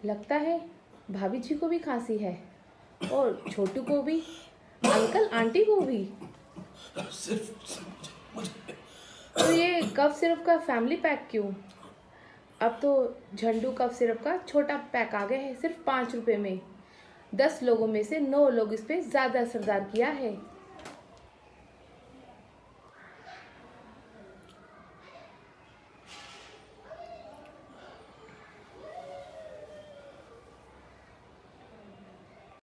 लगता है भाभी जी को भी खांसी है और छोटू को भी, अंकल आंटी को भी। सिर्फ मुझे तो ये कफ सिरप का फैमिली पैक क्यों? अब तो झंडू कफ सिरप का छोटा पैक आ गया है, सिर्फ 5 रुपए में। 10 लोगों में से 9 लोग इस पे ज़्यादा असरदार किया है।